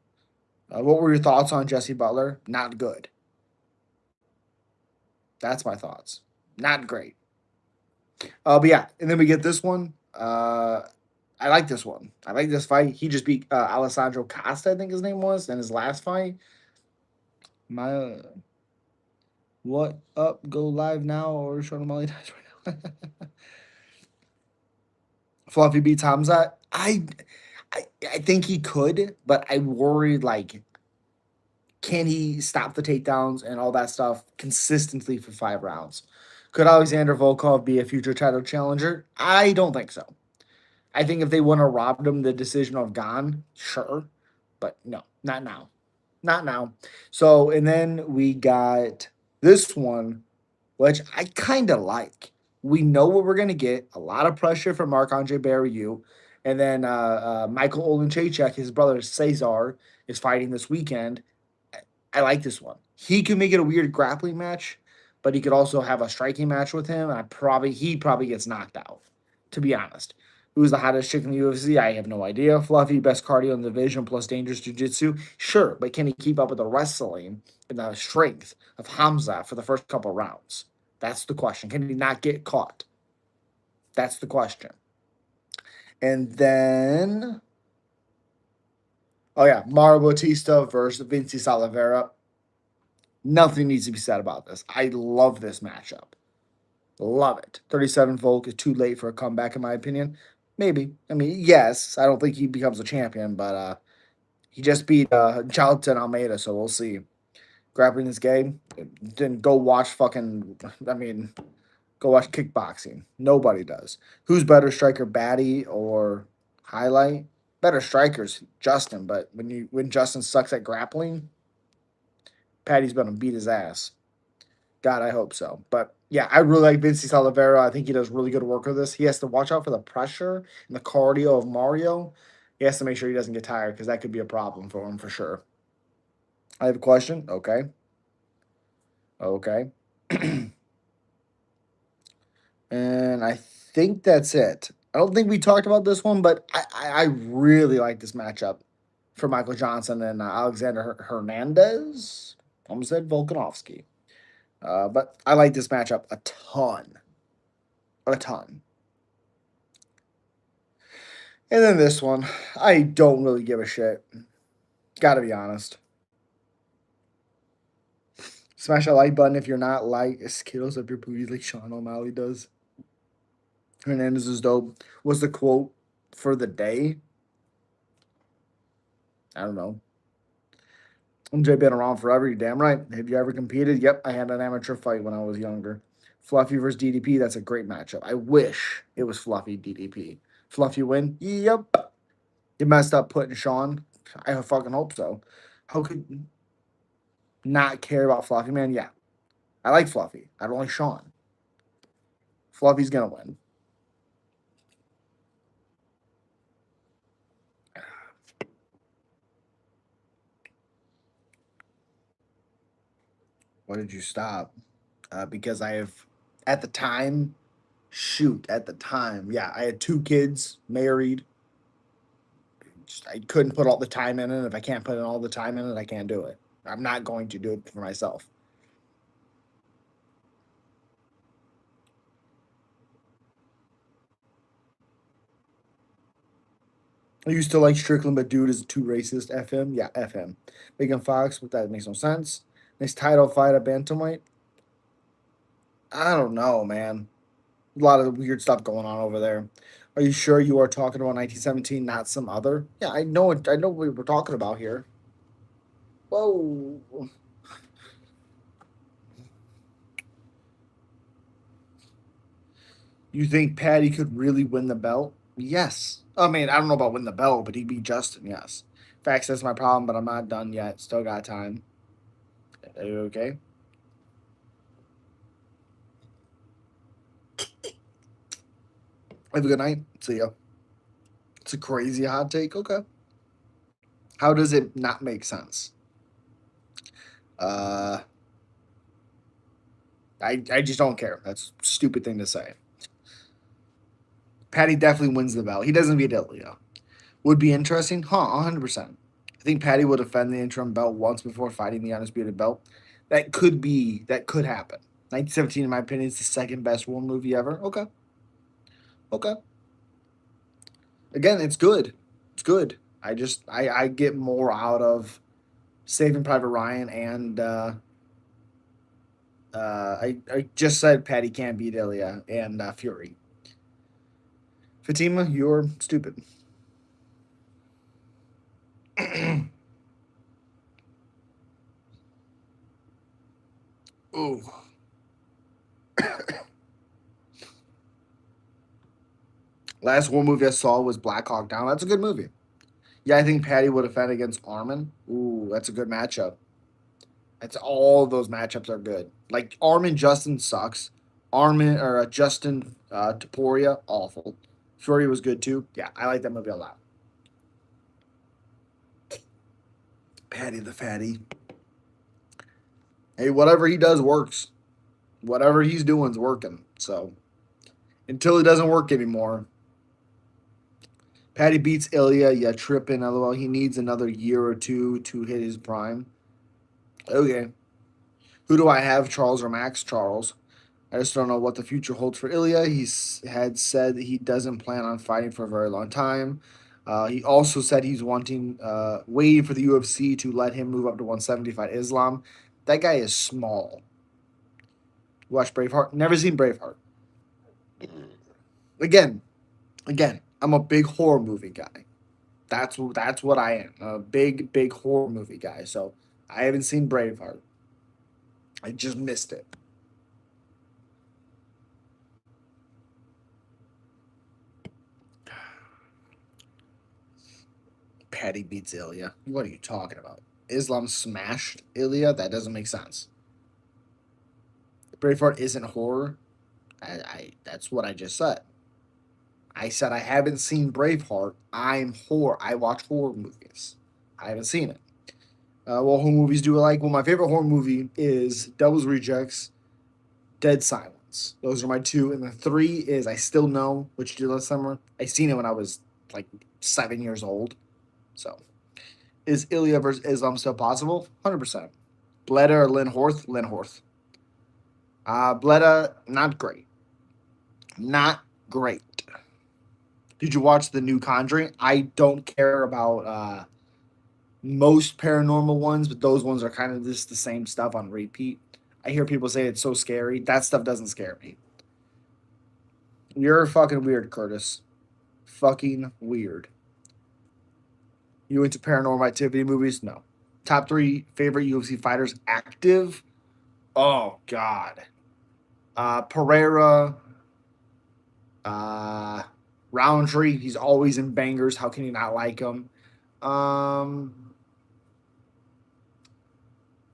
What were your thoughts on Jesse Butler? Not good. That's my thoughts. Not great. But yeah, and then we get this one. I like this one. I like this fight. He just beat Alessandro Costa, I think his name was, in his last fight. My what up? Go live now or Sean O'Malley dies right now. Fluffy beats Hamza. I think he could, but I worried like can he stop the takedowns and all that stuff consistently for 5 rounds? Could Alexander Volkov be a future title challenger? I don't think so. I think if they want to rob him the decision of Gone, sure, but no, not now, not now. So and then we got this one, which I kind of like. We know what we're gonna get. A lot of pressure from Marc Andre Barriou, and then Michael Oleksiejczuk, his brother Cesar, is fighting this weekend. I like this one. He could make it a weird grappling match, but he could also have a striking match with him. And he probably gets knocked out. To be honest, who's the hottest chick in the UFC? I have no idea. Fluffy, best cardio in the division plus dangerous jiu-jitsu. Sure, but can he keep up with the wrestling and the strength of Hamza for the first couple rounds? That's the question. Can he not get caught? That's the question. And then, oh yeah, Mario Bautista versus Vinci Salavera. Nothing needs to be said about this. I love this matchup. Love it. 37 Volk is too late for a comeback, in my opinion. Maybe. I mean, yes, I don't think he becomes a champion, but he just beat Jonathan Almeida, so we'll see. Grappling this game, then go watch fucking, I mean, go watch kickboxing. Nobody does. Who's better, striker, Batty or Highlight? Better strikers, Justin, but when Justin sucks at grappling, Patty's going to beat his ass. God, I hope so. But yeah, I really like Vinci Salavera. I think he does really good work with this. He has to watch out for the pressure and the cardio of Mario. He has to make sure he doesn't get tired because that could be a problem for him for sure. I have a question. Okay. Okay. And I think that's it. I don't think we talked about this one, but I really like this matchup for Michael Johnson and Alexander Hernandez. Almost said Volkanovski. But I like this matchup a ton. A ton. And then this one, I don't really give a shit. Gotta be honest. Smash that like button if you're not like Skittles up your booty like Sean O'Malley does. Hernandez is dope. What's the quote for the day? I don't know. MJ been around forever. You damn right. Have you ever competed? Yep, I had an amateur fight when I was younger. Fluffy versus DDP. That's a great matchup. I wish it was Fluffy DDP. Fluffy win. Yep. You messed up putting Sean. I fucking hope so. How could you not care about Fluffy, man? Yeah, I like Fluffy. I don't like Sean. Fluffy's gonna win. Why did you stop? Because I have, at the time, at the time, yeah, I had 2 kids, married. Just, I couldn't put all the time in it. If I can't put in all the time in it, I can't do it. I'm not going to do it for myself. I used to like Strickland, but dude is too racist. F him. Yeah, F him. Megan Fox, but that makes no sense. Nice title fight at Bantamweight. I don't know, man. A lot of weird stuff going on over there. Are you sure you are talking about 1917, not some other? Yeah, I know it. I know what we're talking about here. Whoa. You think Patty could really win the belt? Yes. I mean, I don't know about win the belt, but he beat Justin, yes. Facts, that's my problem, but I'm not done yet. Still got time. Are you okay? Have a good night. See ya. It's a crazy hot take. Okay. How does it not make sense? Uh, I just don't care. That's a stupid thing to say. Patty definitely wins the belt. He doesn't beat Ilya. Would be interesting, huh? 100%. I think Patty will defend the interim belt once before fighting the undisputed belt. That could be. That could happen. 1917, in my opinion, is the second best war movie ever. Okay. Okay. Again, it's good. It's good. I get more out of Saving Private Ryan and I just said Patty can't beat Ilya and Fury. Fatima, you're stupid. Ooh. Last war movie I saw was Black Hawk Down. That's a good movie. Yeah, I think Patty would defend against Armin. Ooh, that's a good matchup. That's all those matchups are good. Like Armin Justin sucks. Armin or Justin Taporia awful. Fury was good too. Yeah, I like that movie a lot. Patty the Fatty. Hey, whatever he does works. Whatever he's doing's working. So until it doesn't work anymore, Patty beats Ilya. Yeah, tripping. LOL. He needs another year or two to hit his prime. Okay. Who do I have? Charles or Max? Charles. I just don't know what the future holds for Ilya. He's had said that he doesn't plan on fighting for a very long time. He also said he's waiting for the UFC to let him move up to 170 fight Islam. That guy is small. Watch Braveheart. Never seen Braveheart. Again, I'm a big horror movie guy. That's what I am. A big horror movie guy. So I haven't seen Braveheart. I just missed it. Patty beats Ilya. What are you talking about? Islam smashed Ilya. That doesn't make sense. Braveheart isn't horror. I that's what I just said. I said I haven't seen Braveheart. I'm horror. I watch horror movies. I haven't seen it. What horror movies do I like? Well, my favorite horror movie is Devil's Rejects, Dead Silence. Those are my two. And the three is I Still Know, which you did last summer. I seen it when I was like 7 years old. So, is Ilya versus Islam still possible? 100%. Bleda or Lynn Horth? Lynn Horth. Bleda, not great. Not great. Did you watch the new Conjuring? I don't care about most paranormal ones, but those ones are kind of just the same stuff on repeat. I hear people say it's so scary. That stuff doesn't scare me. You're fucking weird, Curtis. Fucking weird. You into paranormal activity movies? No. Top three favorite UFC fighters active? Oh God. Pereira, uh, Roundtree. He's always in bangers. How can you not like him? Um,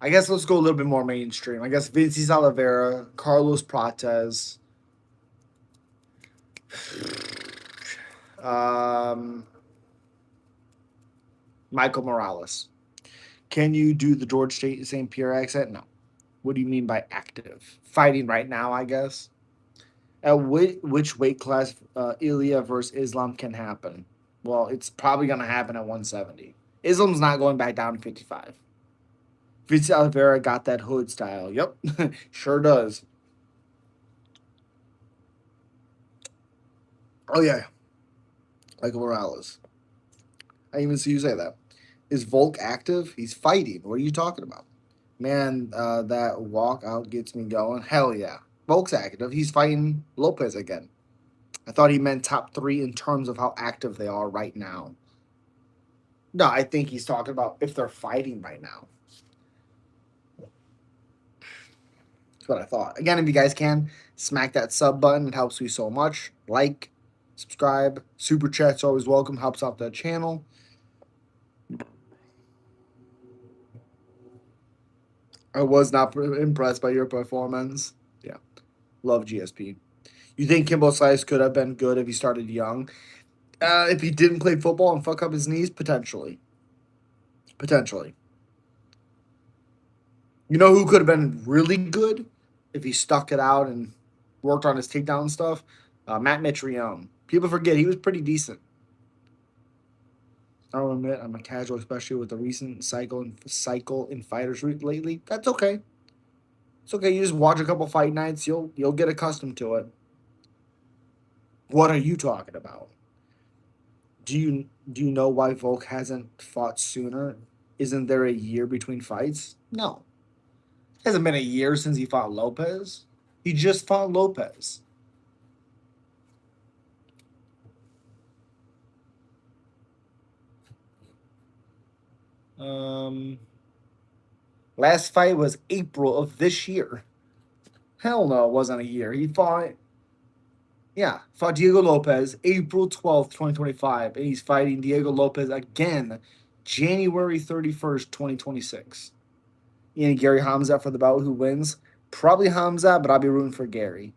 I guess let's go a little bit more mainstream. I guess Vinci Oliveira, Carlos Prates, um, Michael Morales. Can you do the George St. Pierre accent? No. What do you mean by active? Fighting right now, I guess. At which weight class Ilya versus Islam can happen? Well, it's probably going to happen at 170. Islam's not going back down to 55. Vince Oliveira got that hood style. Yep, sure does. Oh, yeah. Like Morales. I even see you say that. Is Volk active? He's fighting. What are you talking about? Man, that walkout gets me going. Hell yeah. Volk's active. He's fighting Lopez again. I thought he meant top three in terms of how active they are right now. No, I think he's talking about if they're fighting right now. That's what I thought. Again, if you guys can, smack that sub button. It helps me so much. Like, subscribe, super chat's always welcome. Helps out the channel. I was not impressed by your performance. Yeah, love GSP. You think Kimbo Slice could have been good if he started young? If he didn't play football and fuck up his knees, potentially. Potentially. You know who could have been really good if he stuck it out and worked on his takedown stuff? Matt Mitrione. People forget he was pretty decent. I'll admit I'm a casual, especially with the recent cycle in fighters lately. That's okay. It's okay. You just watch a couple fight nights. You'll get accustomed to it. What are you talking about? Do you know why Volk hasn't fought sooner? Isn't there a year between fights? No. It hasn't been a year since he fought Lopez. He just fought Lopez. Um, Last fight was April of this year. Hell no, it wasn't a year. He fought, yeah, fought Diego Lopez April 12th, 2025, and he's fighting Diego Lopez again January 31st, 2026. And Gary Hamza for the bout. Who wins? Probably Hamza, but I'll be rooting for Gary.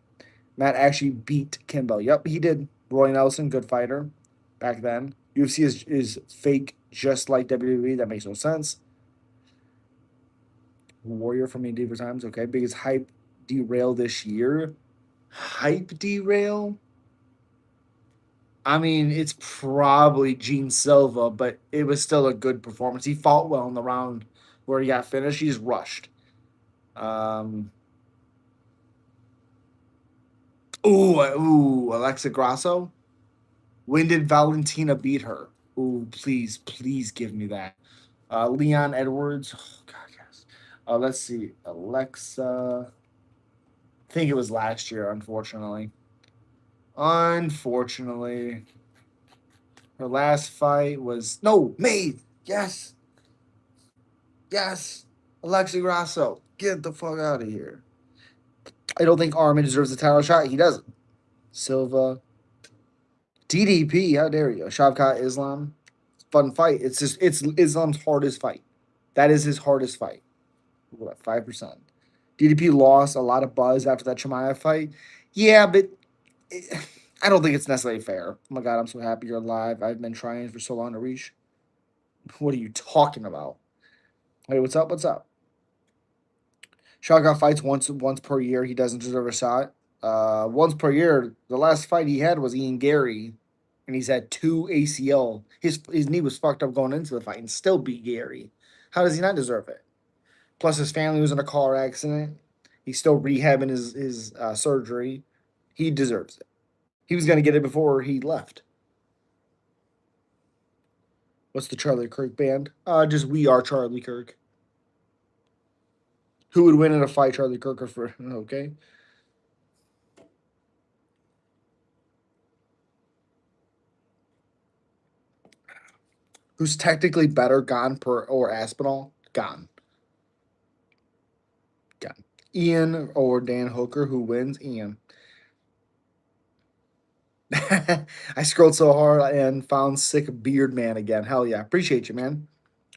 Matt actually beat Kimbo. Yep, he did. Roy Nelson, good fighter back then. UFC is fake, just like WWE. That makes no sense. Warrior from Medieval Times. Okay, biggest hype derail this year. Hype derail. I mean, it's probably Gene Silva, but it was still a good performance. He fought well in the round where he got finished. He's rushed. Um, Alexa Grasso. When did Valentina beat her? Ooh, please, please give me that. Leon Edwards. Oh, God, yes. Let's see. Alexa. I think it was last year, unfortunately. Unfortunately. Her last fight was. No, May. Yes. Yes. Alexa Grasso. Get the fuck out of here. I don't think Armin deserves a title shot. He doesn't. Silva. DDP. How dare you? Shavkat Islam. Fun fight. It's Islam's hardest fight. That is his hardest fight. What, 5%? DDP lost a lot of buzz after that Chimaev fight. Yeah, but I don't think it's necessarily fair. Oh my god, I'm so happy you're alive. I've been trying for so long to reach. What are you talking about? Hey, what's up? What's up? Shotgun fights once per year. He doesn't deserve a shot. Once per year. The last fight he had was Ian Gary, and he's had 2 ACL. His knee was fucked up going into the fight, and still beat Gary. How does he not deserve it? Plus, his family was in a car accident. He's still rehabbing his surgery. He deserves it. He was gonna get it before he left. What's the Charlie Kirk band? Just We Are Charlie Kirk. Who would win in a fight, Charlie Kirk or for okay? Who's technically better, Gone or Aspinall? Gone. Gone. Ian or Dan Hooker, who wins? Ian. I scrolled so hard and found sick beard man again. Hell yeah. Appreciate you, man.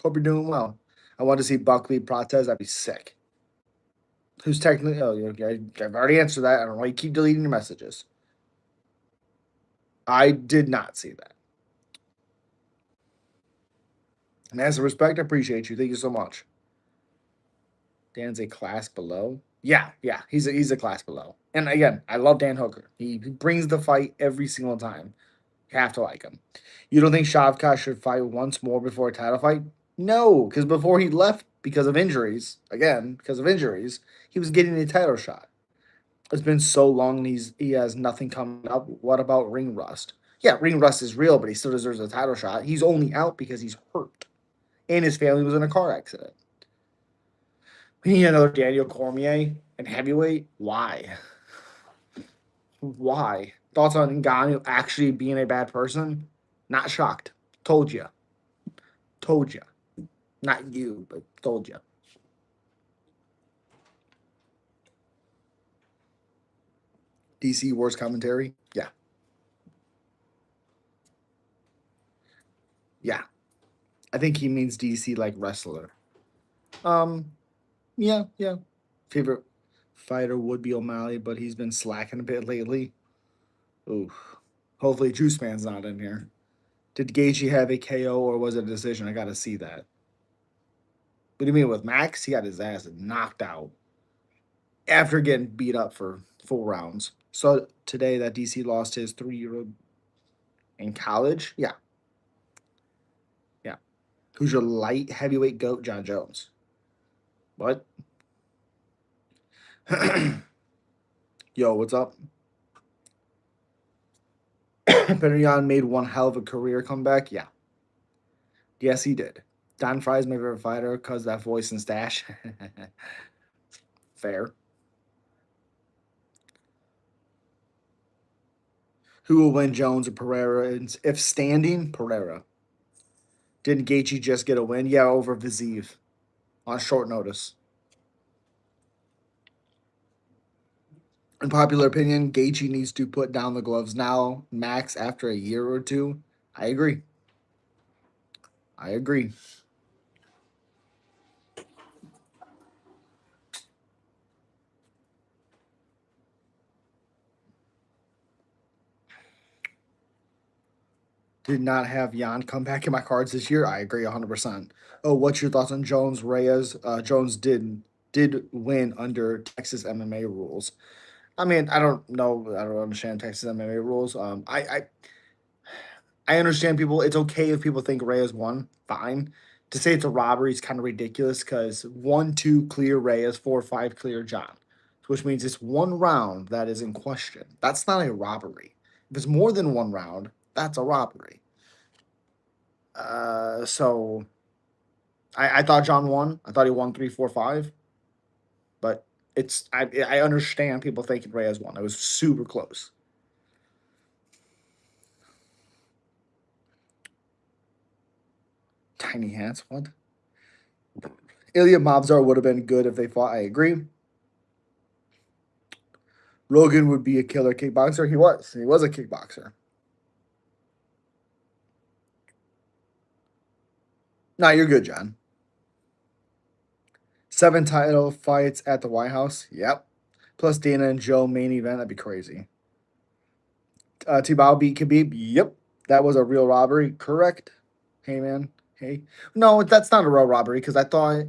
Hope you're doing well. I want to see Buckley Protez. That'd be sick. Who's technically? Oh, I've already answered that. I don't know why you keep deleting your messages. I did not see that. And as a respect, I appreciate you. Thank you so much. Dan's a class below. Yeah, he's a class below. And again, I love Dan Hooker. He brings the fight every single time. You have to like him. You don't think Shavkat should fight once more before a title fight? No, because before he left because of injuries, he was getting a title shot. It's been so long and he has nothing coming up. What about ring rust? Yeah, ring rust is real, but he still deserves a title shot. He's only out because he's hurt. And his family was in a car accident. We need another Daniel Cormier and heavyweight. Why? Why? Thoughts on Ngannou actually being a bad person? Not shocked. Told you. Told you. Not you, but told you. DC Wars commentary? Yeah. Yeah. I think he means DC like wrestler. Um, yeah. Favorite fighter would be O'Malley, but he's been slacking a bit lately. Ooh. Hopefully Juice Man's not in here. Did Gaethje have a KO or was it a decision? I gotta see that. What do you mean with Max? He got his ass knocked out after getting beat up for 4 rounds. So today that DC lost his 3-year-old in college. Yeah. Who's your light heavyweight goat? John Jones. What? Yo, what's up? Petr made one hell of a career comeback. Yeah. Yes, he did. Don Fry's my favorite fighter because that voice and stash. Fair. Who will win, Jones or Pereira? If standing, Pereira. Didn't Gaethje just get a win? Yeah, over Viziev on short notice. In popular opinion, Gaethje needs to put down the gloves now, max after a year or two. I agree. I agree. Did not have Jan come back in my cards this year. I agree 100%. Oh, what's your thoughts on Jones Reyes? Jones did win under Texas MMA rules. I mean, I don't know. I don't understand Texas MMA rules. I understand people. It's okay if people think Reyes won. Fine. To say it's a robbery is kind of ridiculous because 1-2 clear Reyes, 4-5 clear John, which means it's one round that is in question. That's not a robbery. If it's more than one round, that's a robbery. So I thought John won. I thought he won 3-4-5, but I understand people thinking Reyes won. It was super close. Tiny hands. What? Ilya Mobzar would have been good if they fought. I agree. Rogan would be a killer kickboxer. He was. He was a kickboxer. No, you're good, John. 7 title fights at the White House. Yep. Plus Dana and Joe main event. That'd be crazy. Tibau beat Khabib. Yep. That was a real robbery. Correct. Hey, man. Hey. No, that's not a real robbery because I thought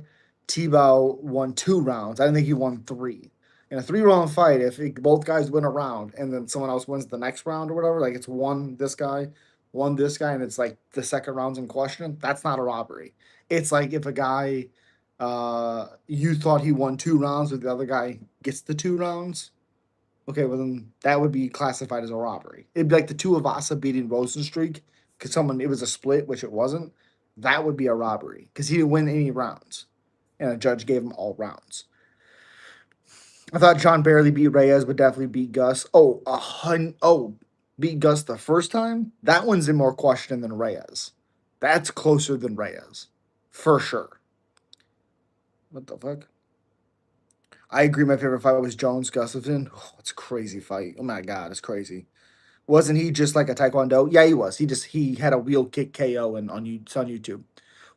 Tebow won 2 rounds. I didn't think he won 3. In a 3-round fight, if both guys win a round and then someone else wins the next round or whatever, like it's one this guy, and it's like the second round's in question, that's not a robbery. It's like if a guy, you thought he won 2 rounds, but the other guy gets the 2 rounds. Okay, well then that would be classified as a robbery. It'd be like the Tuivasa beating Rosenstreich because it was a split, which it wasn't. That would be a robbery because he didn't win any rounds, and a judge gave him all rounds. I thought John barely beat Reyes, but definitely beat Gus. Beat Gus the first time. That one's in more question than Reyes. That's closer than Reyes, for sure. What the fuck? I agree. My favorite fight was Jones Gustafson. Oh, it's a crazy fight. Oh my god, it's crazy. Wasn't he just like a taekwondo? Yeah, he was. He had a wheel kick KO and it's on YouTube.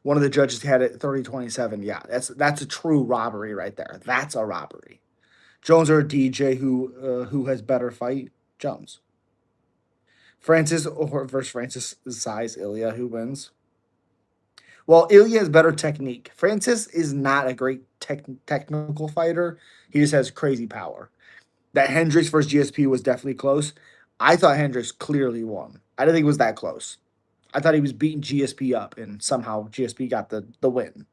One of the judges had it 30-27. Yeah, that's a true robbery right there. That's a robbery. Jones or DJ who has better fight? Jones. Francis or versus Francis size Ilya who wins? Well, Ilya has better technique. Francis is not a great technical fighter. He just has crazy power. That Hendricks versus GSP was definitely close. I thought Hendricks clearly won. I didn't think it was that close. I thought he was beating GSP up, and somehow GSP got the win.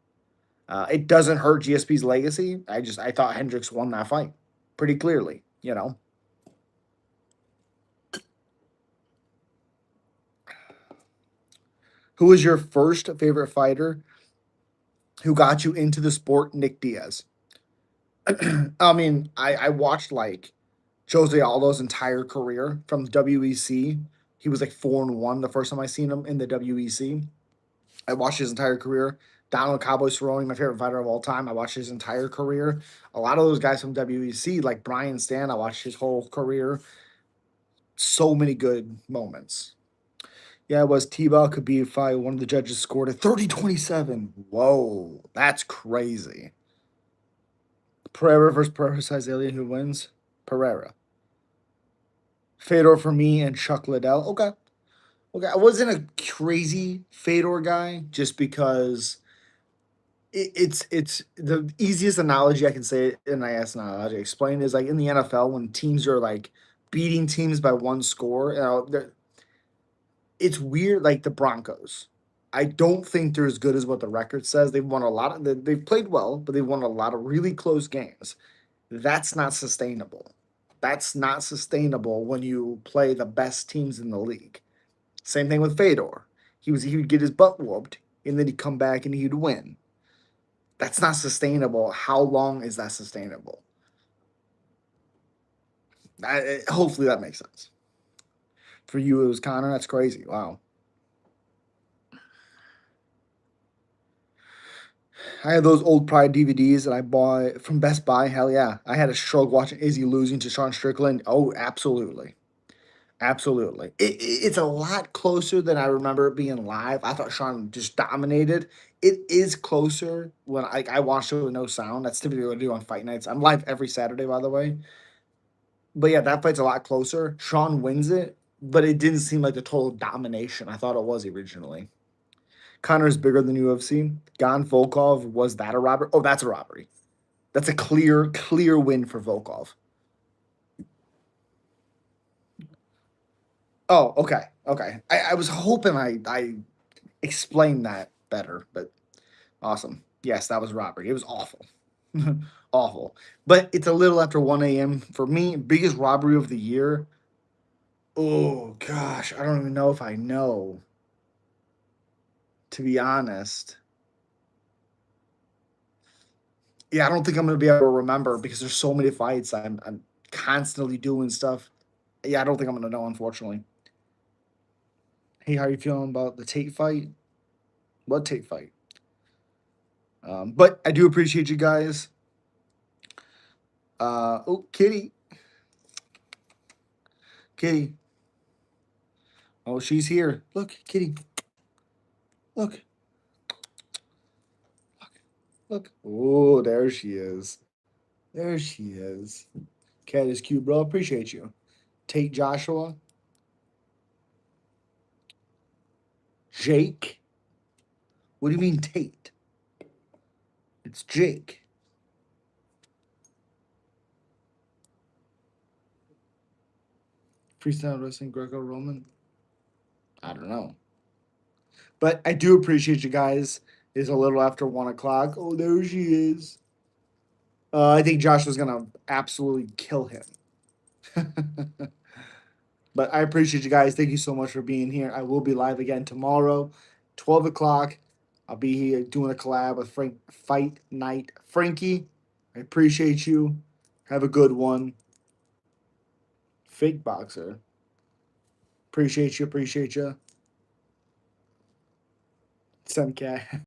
It doesn't hurt GSP's legacy. I thought Hendricks won that fight pretty clearly. You know. Who was your first favorite fighter who got you into the sport? Nick Diaz. I mean, I watched like Jose Aldo's entire career from the WEC. He was like 4-1 the first time I seen him in the WEC. I watched his entire career. Donald Cowboy Cerrone, my favorite fighter of all time. I watched his entire career. A lot of those guys from WEC, like Brian Stan, I watched his whole career. So many good moments. Yeah, it was T-Ball Khabib fight. One of the judges scored a 30-27. Whoa, that's crazy. Pereira versus Pereira size alien who wins? Pereira. Fedor for me and Chuck Liddell. Okay. Okay. I wasn't a crazy Fedor guy just because it's the easiest analogy I can say, and I asked an analogy to explain is like in the NFL when teams are like beating teams by one score. It's weird, like the Broncos. I don't think they're as good as what the record says. They've won a lot of they've played well, but they've won a lot of really close games. That's not sustainable. That's not sustainable when you play the best teams in the league. Same thing with Fedor. He would get his butt whooped and then he'd come back and he'd win. That's not sustainable. How long is that sustainable? Hopefully that makes sense. For you, it was Connor. That's crazy. Wow. I had those old Pride DVDs that I bought from Best Buy. Hell yeah. I had a stroke watching Izzy losing to Sean Strickland. Oh, absolutely. Absolutely. It's a lot closer than I remember it being live. I thought Sean just dominated. It is closer when I watched it with no sound. That's typically what I do on fight nights. I'm live every Saturday, by the way. But yeah, that fight's a lot closer. Sean wins it, but it didn't seem like the total domination I thought it was originally. Connor's bigger than UFC. Gon Volkov, was that a robbery? Oh, that's a robbery. That's a clear win for Volkov. Oh, okay. Okay. I was hoping I explained that better, but awesome. Yes, that was robbery. It was awful. Awful. But it's a little after 1 a.m. For me, biggest robbery of the year. Oh gosh, I don't even know if I know, to be honest. Yeah, I don't think I'm gonna be able to remember because there's so many fights. I'm constantly doing stuff. Yeah, I don't think I'm gonna know, unfortunately. Hey, how you feeling about the Tate fight? What Tate fight? But I do appreciate you guys. Oh, Kitty, Kitty. Oh, she's here. Look, Kitty. Look. Look. Oh, there she is. There she is. Cat is cute, bro. Appreciate you. Tate Joshua. Jake. What do you mean Tate? It's Jake. Freestyle wrestling, Greco-Roman. I don't know. But I do appreciate you guys. It's a little after 1 o'clock. Oh, there she is. I think Josh was gonna absolutely kill him. But I appreciate you guys. Thank you so much for being here. I will be live again tomorrow, 12 o'clock. I'll be here doing a collab with Fight Night Frankie. I appreciate you. Have a good one. Fake boxer. Appreciate you. Appreciate you. Some cat.